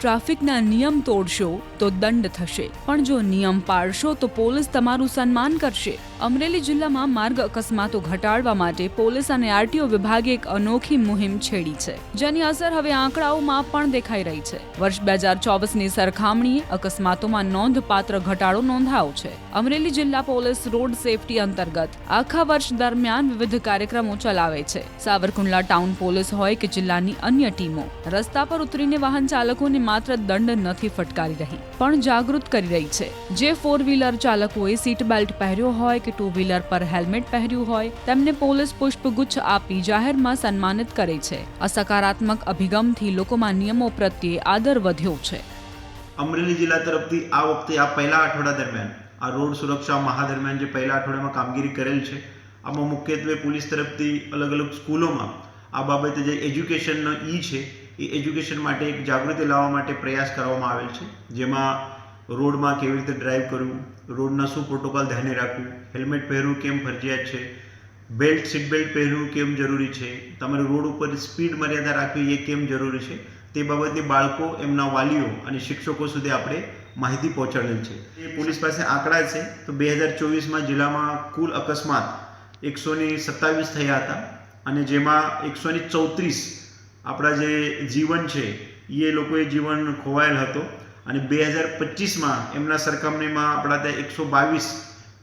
ટ્રાફિકના નિયમ તોડશો તો દંડ થશે, પણ જો નિયમ પાળશો તો પોલીસ તમારું સન્માન કરશે. અમરેલી જિલ્લામાં માર્ગ અકસ્માતો ઘટાડવા માટે પોલીસ અને આરટીઓ વિભાગે એક અનોખી મુહિમ છેડી છે, જેની અસર હવે આંકડાઓમાં પણ દેખાઈ રહી છે. વર્ષ 2024ની સરખામણીએ અકસ્માતોમાં નોંધપાત્ર ઘટાડો નોંધાયો છે. અમરેલી જિલ્લા પોલીસ રોડ સેફટી અંતર્ગત આખા વર્ષ દરમિયાન વિવિધ કાર્યક્રમો ચલાવે છે. સાવરકુંડલા ટાઉન પોલીસ હોય કે જિલ્લાની અન્ય ટીમો રસ્તા પર ઉતરીને વાહન ચાલકોને માત્ર દંડ નથી ફટકારી રહી, પણ જાગૃત કરી રહી છે. જે 4 વ્હીલર ચાલકોએ સીટ બેલ્ટ પહેર્યો હોય કે 2 વ્હીલર પર હેલ્મેટ પહેર્યું હોય તેમને પોલીસ પુષ્પગુચ્છ આપી જાહેરમાં સન્માનિત કરે છે. આ સકારાત્મક અભિગમથી લોકોમાં નિયમો પ્રત્યે આદર વધ્યો છે. અમરેલી જિલ્લા તરફથી આ વખતે આ પહેલા અઠવાડિયા દરમિયાન આ રોડ સુરક્ષા મહા દરમિયાન જે પહેલા અઠવાડિયામાં કામગીરી કરેલ છે, આમાં મુખ્યત્વે પોલીસ તરફથી અલગ અલગ સ્કૂલોમાં આ બાબતે જે એજ્યુકેશનનો છે એ એજ્યુકેશન માટે એક જાગૃતિ લાવવા માટે પ્રયાસ કરવામાં આવેલ છે. જેમાં રોડમાં કેવી રીતે ડ્રાઈવ કરવું, રોડના શું પ્રોટોકોલ ધ્યાને રાખવું, હેલ્મેટ પહેરવું કેમ ફરજિયાત છે, સીટ બેલ્ટ પહેરવું કેમ જરૂરી છે, તમારે રોડ ઉપર સ્પીડ મર્યાદા રાખવી એ કેમ જરૂરી છે, તે બાબતની બાળકો, એમના વાલીઓ અને શિક્ષકો સુધી આપણે માહિતી પહોંચાડેલ છે. એ પોલીસ પાસે આંકડા છે તો 2024માં જિલ્લામાં કુલ અકસ્માત 127 થયા હતા અને જેમાં 134 આપણા જે જીવન છે એ લોકોએ જીવન ખોવાયેલ હતો અને 2025માં એમના સરખામણીમાં આપણા ત્યાં 122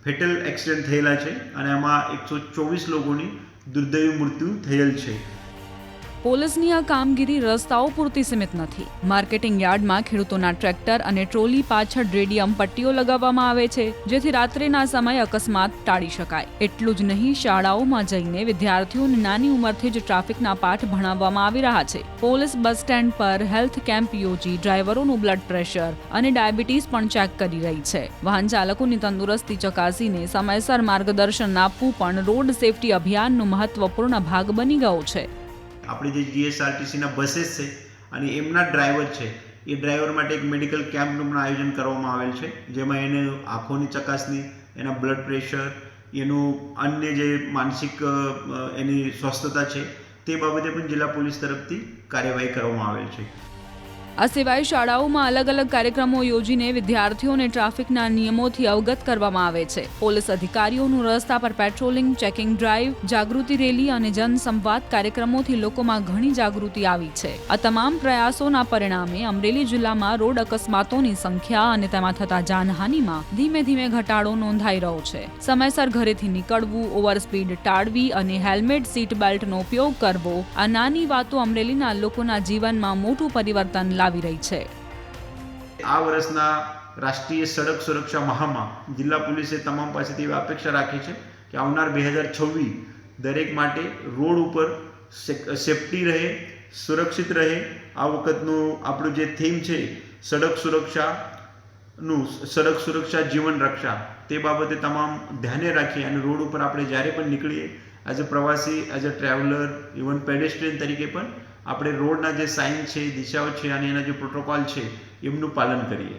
ફેટલ એક્સિડન્ટ થયેલા છે અને આમાં 124 લોકોની દુર્દૈવી મૃત્યુ થયેલ છે. પોલીસની આ કામગીરી રસ્તાઓ પૂરતી સીમિત નથી. માર્કેટિંગ યાર્ડમાં ખેડૂતોના ટ્રેક્ટર અને ટ્રોલી પાછળ રેડિયમ પટ્ટીઓ લગાવવામાં આવે છે, જેથી રાત્રિના સમયે અકસ્માત ટાળી શકાય. એટલું જ નહીં, શાળાઓમાં જઈને વિદ્યાર્થીઓને નાની ઉંમરથી જ ટ્રાફિકના પાઠ ભણાવવામાં આવી રહ્યા છે. પોલીસ બસ સ્ટેન્ડ પર હેલ્થ કેમ્પ યોજી ડ્રાઈવરોનું બ્લડ પ્રેશર અને ડાયાબિટીસ પણ ચેક કરી રહી છે. વાહન ચાલકોની તંદુરસ્તી ચકાસીને સમયસર માર્ગદર્શન આપવું પણ રોડ સેફટી અભિયાનનો મહત્વપૂર્ણ ભાગ બની ગયો છે. આપણી જે જીએસઆરટીસીના બसेस છે અને એમના ડ્રાઈવર છે એ ડ્રાઈવર માટે એક મેડિકલ કેમ્પનું પણ આયોજન કરવામાં આવેલ છે, જેમાં એને આંખોની ચકાસણી, એના બ્લડ પ્રેશર, એનું અન્ય જે માનસિક એની સ્વસ્થતા છે તે બાબતે પણ જિલ્લા પોલીસ તરફથી કાર્યવાહી કરવામાં આવેલ છે. આ સિવાય શાળાઓમાં અલગ અલગ કાર્યક્રમો યોજીને વિદ્યાર્થીઓને ટ્રાફિકના નિયમોથી અવગત કરવામાં આવે છે. પોલીસ અધિકારીઓનું રસ્તા પર પેટ્રોલિંગ, ચેકિંગ ડ્રાઈવ, જાગૃતિ રેલી અને જનસંવાદ કાર્યક્રમોથી લોકોમાં ઘણી જાગૃતિ આવી છે. આ તમામ પ્રયાસોના પરિણામે અમરેલી જિલ્લામાં રોડ અકસ્માતોની સંખ્યા અને તેમાં થતા જાનહાનિમાં ધીમે ધીમે ઘટાડો નોંધાઈ રહ્યો છે. સમયસર ઘરેથી નીકળવું, ઓવરસ્પીડ ટાળવી અને હેલ્મેટ, સીટ બેલ્ટનો ઉપયોગ કરવો, આ નાની વાતો અમરેલીના લોકોના જીવનમાં મોટું પરિવર્તન લાવી રહી છે. આ વર્ષના રાષ્ટ્રીય સડક સુરક્ષા માહમાં જિલ્લા પોલીસે તમામ પાસેથી એવી અપેક્ષા રાખી છે કે આવનાર 2026 દરેક માટે રોડ ઉપર સેફટી રહે, સુરક્ષિત રહે. આ વખતનું આપણું જે થીમ છે સડક સુરક્ષા જીવન રક્ષા, તે બાબતે તમામ ધ્યાને રાખી અને રોડ ઉપર આપણે જ્યારે પણ નીકળીએ એઝ અ પ્રવાસી, એઝ અ ટ્રાવેલર, ઇવન પેડેસ્ટ્રિયન તરીકે પણ આપણે રોડના જે સાઇન છે, દિશાઓ છે અને એના જે પ્રોટોકોલ છે એમનું પાલન કરીએ.